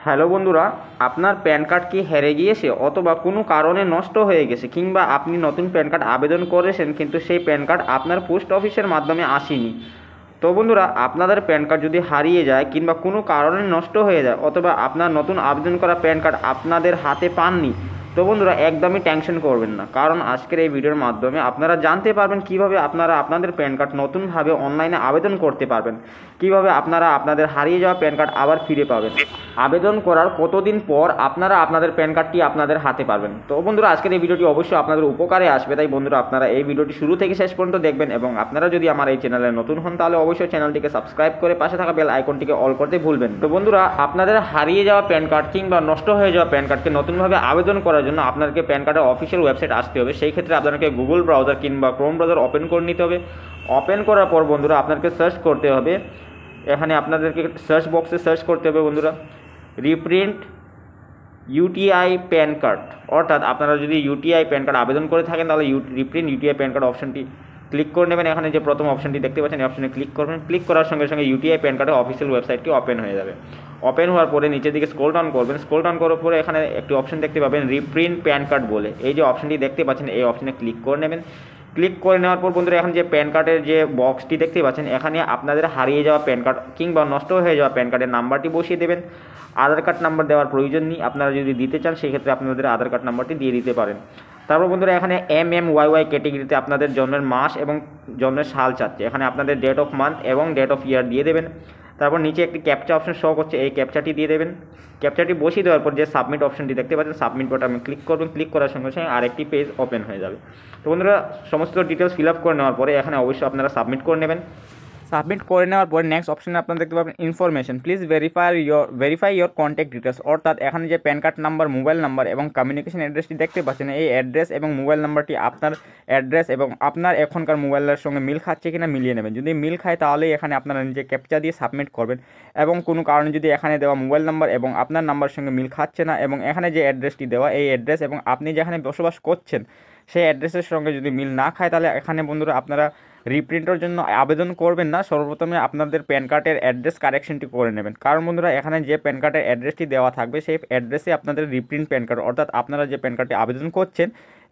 Hello বন্ধুরা, আপনার pan card কি হেরে গিয়েছে অথবা কোনো কারণে নষ্ট হয়ে গেছে, কিংবা আপনি নতুন প্যান কার্ড আবেদন করেছেন কিন্তু সেই প্যান কার্ড আপনার পোস্ট অফিসের মাধ্যমে আসেনি। তো বন্ধুরা, আপনাদের প্যান কার্ড যদি হারিয়ে যায় কিংবা কোনো কারণে নষ্ট হয়ে যায় অথবা আপনার নতুন আবেদন করা প্যান কার্ড আপনাদের হাতে পাননি, তো বন্ধুরা একদমই টেনশন করবেন না, কারণ আজকের এই ভিডিওর মাধ্যমে আপনারা জানতে পারবেন কিভাবে আপনারা আপনাদের প্যান কার্ড নতুনভাবে অনলাইনে আবেদন করতে পারবেন, কিভাবে আপনারা আপনাদের হারিয়ে যাওয়া প্যান কার্ড আবার ফিরে পাবেন, আবেদন করার কতদিন পর আপনারা আপনাদের প্যান কার্ডটি আপনাদের হাতে পাবেন। তো বন্ধুরা, আজকের এই ভিডিওটি অবশ্যই আপনাদের উপকারে আসবে, তাই বন্ধুরা আপনারা এই ভিডিওটি শুরু থেকে শেষ পর্যন্ত দেখবেন। এবং আপনারা যদি আমার এই চ্যানেলে নতুন হন তাহলে অবশ্যই চ্যানেলটিকে সাবস্ক্রাইব করে পাশে থাকা বেল আইকনটিকে অল করতে ভুলবেন। তো বন্ধুরা, আপনাদের হারিয়ে যাওয়া প্যান কার্ড কিংবা নষ্ট হয়ে যাওয়া প্যান কার্ডকে নতুনভাবে আবেদন করার জন্য আপনাকে প্যান কার্ডের অফিসিয়াল ওয়েবসাইট আসতে হবে। সেই ক্ষেত্রে আপনাকে গুগল ব্রাউজার কিংবা ক্রোম ব্রাউজার ওপেন করে নিতে হবে। ওপেন করার পর বন্ধুরা আপনাকে সার্চ করতে হবে, এখানে আপনাদেরকে সার্চ বক্সে সার্চ করতে হবে বন্ধুরা, রিপ্রিন্ট ইউটিআই প্যান কার্ড। অর্থাৎ আপনারা যদি ইউটিআই প্যান কার্ড আবেদন করে থাকেন তাহলে রিপ্রিন্ট ইউটিআই প্যান কার্ড অপশনটি ক্লিক করে নেবেন। এখানে যে প্রথম অপশনটি দেখতে পাচ্ছেন এই অপশনে ক্লিক করবেন। ক্লিক করার সঙ্গে সঙ্গে ইউটিআই প্যান কার্ডের অফিসিয়াল ওয়েবসাইটটি ওপেন হয়ে যাবে। ওপেন হওয়ার পরে নিচের দিকে স্ক্রল ডাউন করবেন। স্ক্রল ডাউন করার পরে এখানে একটি অপশন দেখতে পাবেন রিপ্রিন্ট প্যান কার্ড বলে। এই যে অপশনটি দেখতে পাচ্ছেন এই অপশনে ক্লিক করে নেবেন। ক্লিক করে নেওয়ার পর বন্ধুরা এখন যে প্যান কার্ডের যে বক্সটি দেখতে পাচ্ছেন এখানে আপনাদের হারিয়ে যাওয়া প্যান কার্ড কিংবা নষ্ট হয়ে যাওয়া প্যান কার্ডের নাম্বারটি বসিয়ে দেবেন। আধার কার্ড নাম্বার দেওয়ার প্রয়োজন নেই, আপনারা যদি দিতে চান সেই ক্ষেত্রে আপনাদের আধার কার্ড নাম্বারটি দিয়ে দিতে পারেন। তারপর বন্ধুরা এখানে MMYY ক্যাটেগরিতে আপনাদের জন্মের মাস এবং জন্মের সাল চাচ্ছে, এখানে আপনাদের ডেট অফ মান্থ এবং ডেট অফ ইয়ার দিয়ে দেবেন। তারপর নিচে একটি ক্যাপচা অপশন শো করছে, এই ক্যাপচাটি দিয়ে দেবেন। ক্যাপচাটি বসিয়ে দেওয়ার পর যে সাবমিট অপশনটি দেখতে পাচ্ছেন সাবমিট বাটনে ক্লিক করবেন। ক্লিক করার সঙ্গে সঙ্গে আরেকটি পেজ ওপেন হয়ে যাবে। তো বন্ধুরা, সমস্ত ডিটেলস ফিল আপ করে নেওয়ার পরে এখানে অবশ্যই আপনারা সাবমিট করে নেবেন। সাবমিট করে নেওয়ার পর নেক্সট অপশনে আপনারা দেখতে পাবেন information, please verify your contact details. অর্থাৎ এখানে যে pan card number, mobile number এবং কমিউনিকেশন অ্যাড্রেসটি দেখতে পাচ্ছেন, এই অ্যাড্রেস এবং মোবাইল নাম্বারটি আপনার অ্যাড্রেস এবং আপনার এখনকার মোবাইলের সঙ্গে মিল খাচ্ছে কিনা মিলিয়ে নেবেন। যদি মিল খায় তাহলেই এখানে আপনারা নিজে ক্যাপচা দিয়ে সাবমিট করবেন। এবং কোনো কারণে যদি এখানে দেওয়া মোবাইল নাম্বার এবং আপনার নাম্বারের সঙ্গে মিল খাচ্ছে না এবং এখানে যে অ্যাড্রেসটি দেওয়া এই অ্যাড্রেস এবং আপনি যেখানে বসবাস করছেন সেই অ্যাড্রেসের সঙ্গে যদি মিল না খায় তাহলে এখানে বন্ধুরা আপনারা রিপ্রিন্টের জন্য আবেদন করবেন না। সর্বপ্রথমে আপনাদের প্যান কার্ডের অ্যাড্রেস কারেকশনটি করে নেবেন, কারণ বন্ধুরা এখানে যে প্যান কার্ডের অ্যাড্রেসটি দেওয়া থাকবে সেই অ্যাড্রেসে আপনাদের রিপ্রিন্ট প্যান কার্ড, অর্থাৎ আপনারা যে প্যান কার্ডটি আবেদন করছেন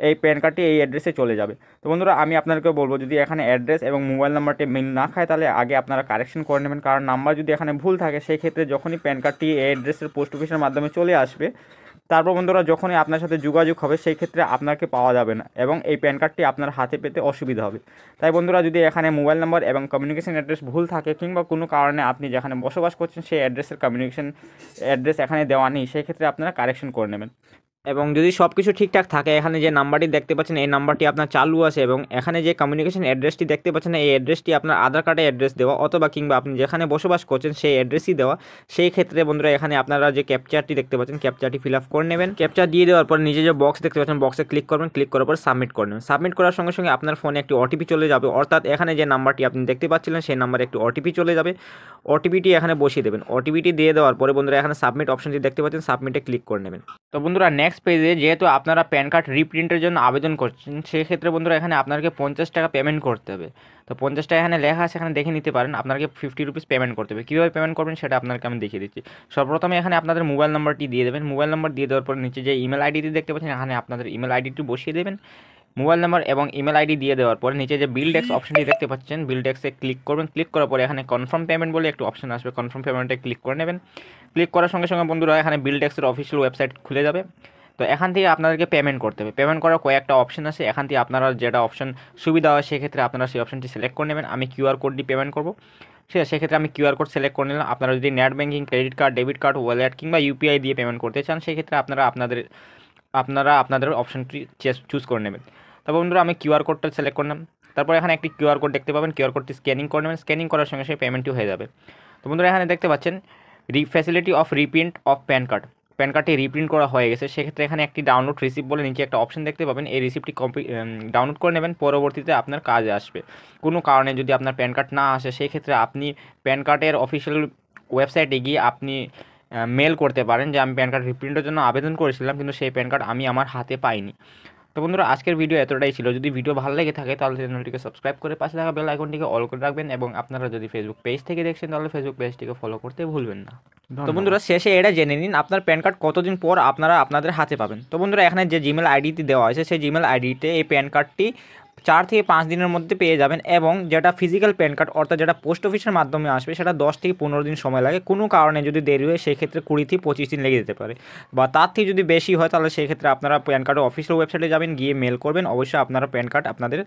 এই প্যান কার্ডটি এই অ্যাড্রেসে চলে যাবে। তো বন্ধুরা, আমি আপনাদেরকে বলবো যদি এখানে অ্যাড্রেস এবং মোবাইল নাম্বারটি মিল না খায় তাহলে আগে আপনারা কারেকশন করে নেবেন, কারণ নাম্বার যদি এখানে ভুল থাকে সেই ক্ষেত্রে যখনই প্যান কার্ডটি এই অ্যাড্রেসের পোস্ট অফিসের মাধ্যমে চলে আসবে তারপর বন্ধুরা যখনই আপনার সাথে যোগাযোগ হবে সেই ক্ষেত্রে আপনাকে পাওয়া যাবে না এবং এই প্যান কার্ডটি আপনার হাতে পেতে অসুবিধা হবে। তাই বন্ধুরা, যদি এখানে মোবাইল নাম্বার এবং কমিউনিকেশন অ্যাড্রেস ভুল থাকে কিংবা কোনো কারণে আপনি যেখানে বসবাস করছেন সেই অ্যাড্রেসের কমিউনিকেশন অ্যাড্রেস এখানে দেওয়া নেই, সেই ক্ষেত্রে আপনারা কারেকশন করে নেবেন। এবং যদি সব কিছু ঠিকঠাক থাকে এখানে যে নাম্বারটি দেখতে পাচ্ছেন এই নাম্বারটি আপনার চালু আছে এবং এখানে যে কমিউনিকেশন অ্যাড্রেসটি দেখতে পাচ্ছেন এই অ্যাড্রেসটি আপনার আধার কার্ডে অ্যাড্রেস দেওয়া অথবা কিংবা আপনি যেখানে বসবাস করছেন সেই অ্যাড্রেসই দেওয়া, সেই ক্ষেত্রে বন্ধুরা এখানে আপনারা যে ক্যাপচারটি দেখতে পাচ্ছেন ক্যাপচারটি ফিল আপ করে নেবেন। ক্যাপচার দিয়ে দেওয়ার পর নিজে যে বক্স দেখতে পাচ্ছেন বক্সে ক্লিক করবেন। ক্লিক করার পর সাবমিট করে নেবেন। সাবমিট করার সঙ্গে সঙ্গে আপনার ফোনে একটি ওটিপি চলে যাবে, অর্থাৎ এখানে যে নাম্বারটি আপনি দেখতে পাচ্ছিলেন সেই নাম্বারে একটি ওটিপি চলে যাবে। ওটিপিটি এখানে বসিয়ে দেবেন। ওটিপিটি দিয়ে দেওয়ার পরে বন্ধুরা এখানে সাবমিট অপশনটি দেখতে পাচ্ছেন, সাবমিটে ক্লিক করে নেবেন। তো বন্ধুরা নেক্সট পেজে যেহেতু আপনারা প্যান কার্ড রিপ্রিন্টের জন্য আবেদন করছেন সেক্ষেত্রে বন্ধুরা এখানে আপনাকে 50 টাকা পেমেন্ট করতে হবে। তো 50 টাকা এখানে লেখা আছে, এখানে দেখে নিতে পারেন। আপনাকে 50 রুপিস পেমেন্ট করতে হবে। কীভাবে পেমেন্ট করবেন সেটা আপনাকে আমি দেখিয়ে দিচ্ছি। সর্বপ্রথমে এখানে আপনাদের মোবাইল নাম্বারটি দিয়ে দেবেন। মোবাইল নাম্বার দিয়ে দেওয়ার পর নিচে যে ইমেল আইডিটি দেখতে পাচ্ছেন এখানে আপনাদের ইমেল আইডিটি বসিয়ে দেবেন। মোবাইল নাম্বার এবং ইমেল আইডি দিয়ে দেওয়ার পরে নিচে যে বিল ট্যাক্স অপশনটি দেখতে পাচ্ছেন বিল ট্যাক্সে ক্লিক করবেন। ক্লিক করার পরে এখানে কনফার্ম পেমেন্ট বলে একটি অপশন আসবে, কনফার্ম পেমেন্টে ক্লিক করে নেবেন। ক্লিক করার সঙ্গে সঙ্গে বন্ধুরা এখানে বিল ট্যাক্সের অফিসিয়াল ওয়েবসাইট খুলে যাবে। তো এখান থেকে আপনাদেরকে পেমেন্ট করতে হবে। পেমেন্ট করার কয়েকটা অপশন আছে, এখান থেকে আপনারা যেটা অপশন সুবিধা হয় সেক্ষেত্রে আপনারা সেই অপশনটি সিলেক্ট করে নেবেন। আমি কিউআর কোড দিয়ে পেমেন্ট করবো, ঠিক আছে, সেক্ষেত্রে আমি কিউআর কোড সিলেক্ট করে নিলাম। আপনারা যদি net banking, credit card, debit card, wallet কিংবা ইউপিআই দিয়ে পেমেন্ট করতে চান সেক্ষেত্রে আপনারা আপনাদের অপশনটি চুজ করে নেবেন। তারপর বন্ধুরা আমি কিউআর কোডটা সিলেক্ট করলাম। তারপর এখানে একটি কিউআর কোড দেখতে পাবেন, কিউআর কোডটি স্ক্যানিং করে নেবেন। স্ক্যানিং করার সঙ্গে সঙ্গে পেমেন্টটি হয়ে যাবে। তো বন্ধুরা এখানে দেখতে পাচ্ছেন facility of reprint of pan card, pan কার্ডটি রিপ্রিন্ট করা হয়ে গেছে। সেক্ষেত্রে এখানে একটি ডাউনলোড রিসিপ্ট বলে নিচে একটা অপশন দেখতে পাবেন, এই রিসিপ্টটি ডাউনলোড করে নেবেন, পরবর্তীতে আপনার কাজে আসবে। কোনো কারণে যদি আপনার প্যান কার্ড না আসে সেই ক্ষেত্রে আপনি প্যান কার্ডের অফিসিয়াল ওয়েবসাইটে গিয়ে আপনি মেল করতে পারেন যে আমি প্যান কার্ড রিপ্রিন্টের জন্য আবেদন করেছিলাম কিন্তু সেই প্যান কার্ড আমি আমার হাতে পাইনি। তো বন্ধুরা আজকের ভিডিও এতটাই ছিল। যদি ভিডিও ভালো লেগে থাকে তাহলে চ্যানেলটিকে সাবস্ক্রাইব করে পাশে থাকা বেল আইকনটিকে অল করে রাখবেন, এবং আপনারা যদি ফেসবুক পেজ থেকে দেখছেন তাহলে ফেসবুক পেজটিকে ফলো করতে ভুলবেন না। তো বন্ধুরা শেষে এটা জেনে নিন আপনার প্যান কার্ড কতদিন পর আপনারা আপনাদের হাতে পাবেন। তো বন্ধুরা এখানে যে জিমেল আইডিটি দেওয়া আছে সেই জিমেল আইডিতে এই প্যান কার্ডটি 4 থেকে 5 দিনের মধ্যে পেয়ে যাবেন, এবং যেটা ফিজিক্যাল প্যান কার্ড অর্থাৎ যেটা পোস্ট অফিসের মাধ্যমে আসবে সেটা 10 থেকে 15 দিন সময় লাগে। কোনো কারণে যদি দেরি হয় সেই ক্ষেত্রে 20 থেকে 25 দিন লেগে যেতে পারে, বা তার থেকে যদি বেশি হয় তাহলে সেই ক্ষেত্রে আপনারা প্যান কার্ড অফিসের ওয়েবসাইটে যাবেন, গিয়ে মেল করবেন, অবশ্যই আপনারা প্যান কার্ড আপনাদের